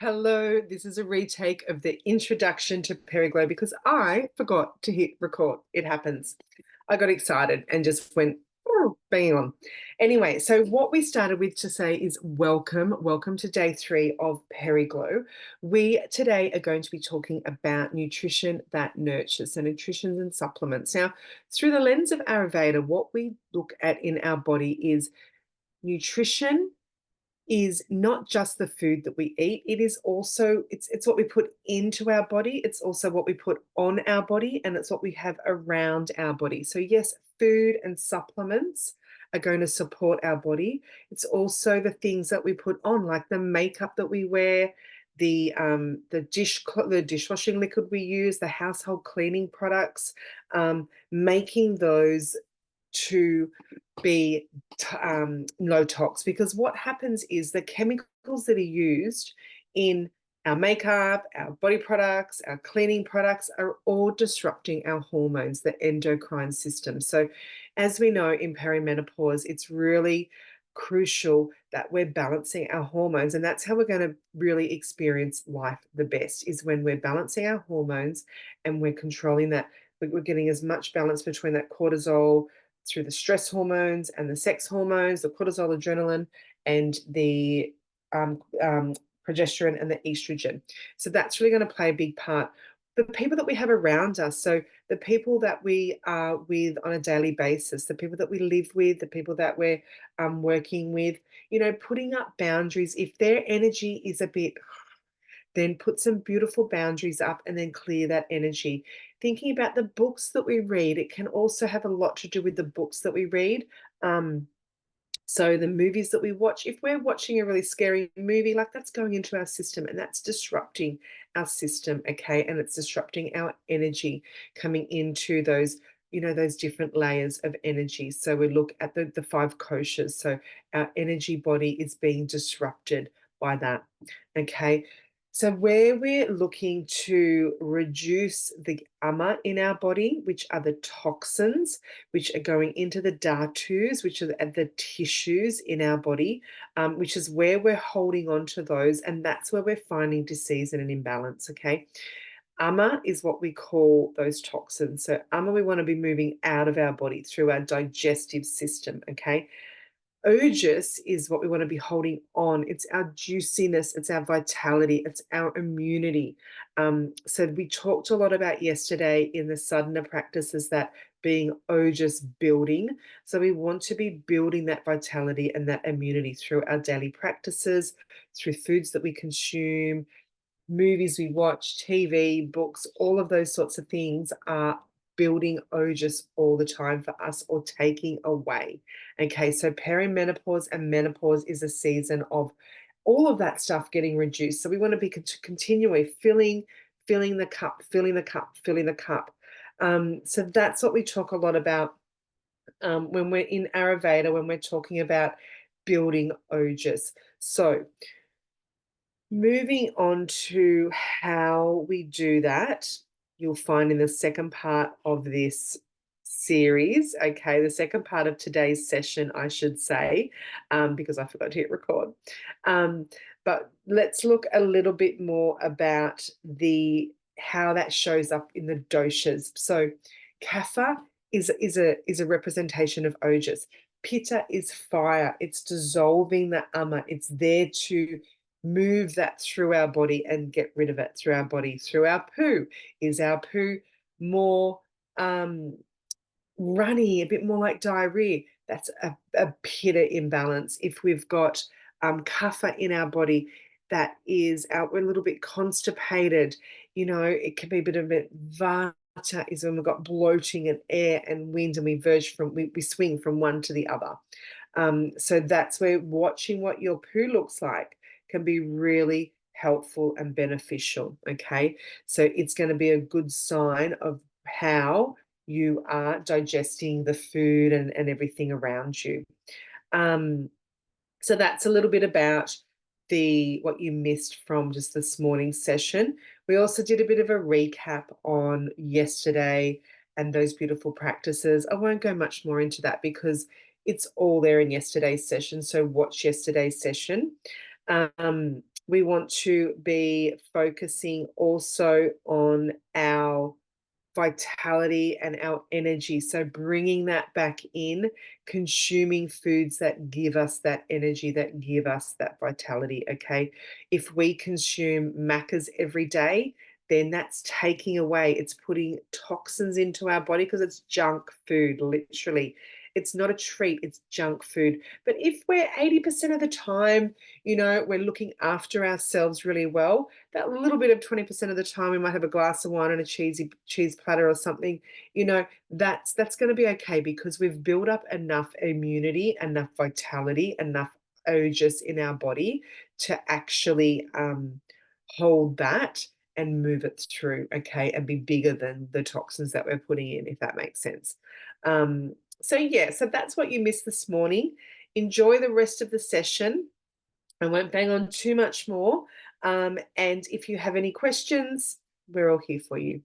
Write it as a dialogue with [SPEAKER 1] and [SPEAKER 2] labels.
[SPEAKER 1] Hello, this is a retake of the introduction to Peri-Glow because I forgot to hit record. It happens. I got excited and just went "Oh, bang on." Anyway, so what we started with to say is welcome to day 3 of Peri-Glow. We today are going to be talking about nutrition that nurtures, so nutrition and supplements. Now, through the lens of Ayurveda, what we look at in our body is nutrition is not just the food that we eat. It is also it's what we put into our body. It's also what we put on our body, and it's what we have around our body. So yes, food and supplements are going to support our body. It's also the things that we put on, like the makeup that we wear, the dishwashing liquid we use, the household cleaning products, making those to be low tox, because what happens is the chemicals that are used in our makeup, our body products, our cleaning products are all disrupting our hormones, the endocrine system. So as we know, in perimenopause, it's really crucial that we're balancing our hormones, and that's how we're going to really experience life the best, is when we're balancing our hormones and we're controlling that. We're getting as much balance between that cortisol through the stress hormones and the sex hormones, the cortisol, adrenaline, and the progesterone and the estrogen. So that's really going to play a big part. The people that we have around us, so the people that we are with on a daily basis, the people that we live with, the people that we're working with, putting up boundaries. If their energy is a bit, then put some beautiful boundaries up and then clear that energy. Thinking about the books that we read, it can also have a lot to do with the books that we read. So the movies that we watch, if we're watching a really scary movie, like, that's going into our system and that's disrupting our system, okay? And it's disrupting our energy coming into those different layers of energy. So we look at the 5 koshas. So our energy body is being disrupted by that, okay? So where we're looking to reduce the ama in our body, which are the toxins, which are going into the dhatus, which are the tissues in our body, which is where we're holding on to those, and that's where we're finding disease and an imbalance, okay? Ama is what we call those toxins. So ama, we want to be moving out of our body through our digestive system, okay? Ojas is what we want to be holding on. It's our juiciness, it's our vitality, it's our immunity. So we talked a lot about yesterday in the sadhana practices, that being ojas building. So we want to be building that vitality and that immunity through our daily practices, through foods that we consume, movies we watch, TV, books, all of those sorts of things are building ojas all the time for us, or taking away. Okay, so perimenopause and menopause is a season of all of that stuff getting reduced. So we want to be continually filling the cup, filling the cup, filling the cup. So that's what we talk a lot about when we're in Ayurveda, when we're talking about building ojas. So moving on to how we do that, you'll find in the second part of this series, okay, the second part of today's session, I should say, because I forgot to hit record. But let's look a little bit more about how that shows up in the doshas. So kapha is a representation of ojas. Pitta is fire. It's dissolving the ama. It's there to move that through our body and get rid of it through our body. Through our poo. Is our poo more runny, a bit more like diarrhea? That's a pitta imbalance. If we've got kapha in our body, that is we're a little bit constipated. It can be a bit of it. Vata is when we've got bloating and air and wind, and we swing from one to the other. So that's where watching what your poo looks like can be really helpful and beneficial, okay? So it's going to be a good sign of how you are digesting the food and everything around you. So that's a little bit about what you missed from just this morning's session. We also did a bit of a recap on yesterday and those beautiful practices. I won't go much more into that because it's all there in yesterday's session. So watch yesterday's session. We want to be focusing also on our vitality and our energy. So bringing that back in, consuming foods that give us that energy, that give us that vitality. Okay. If we consume macas every day, then that's taking away, it's putting toxins into our body because it's junk food, literally. It's not a treat, it's junk food. But if we're 80% of the time, we're looking after ourselves really well, that little bit of 20% of the time we might have a glass of wine and a cheese platter or something, that's going to be okay because we've built up enough immunity, enough vitality, enough ojas in our body to actually hold that and move it through, okay, and be bigger than the toxins that we're putting in, if that makes sense. So yeah, so that's what you missed this morning. Enjoy the rest of the session. I won't bang on too much more. And if you have any questions, we're all here for you.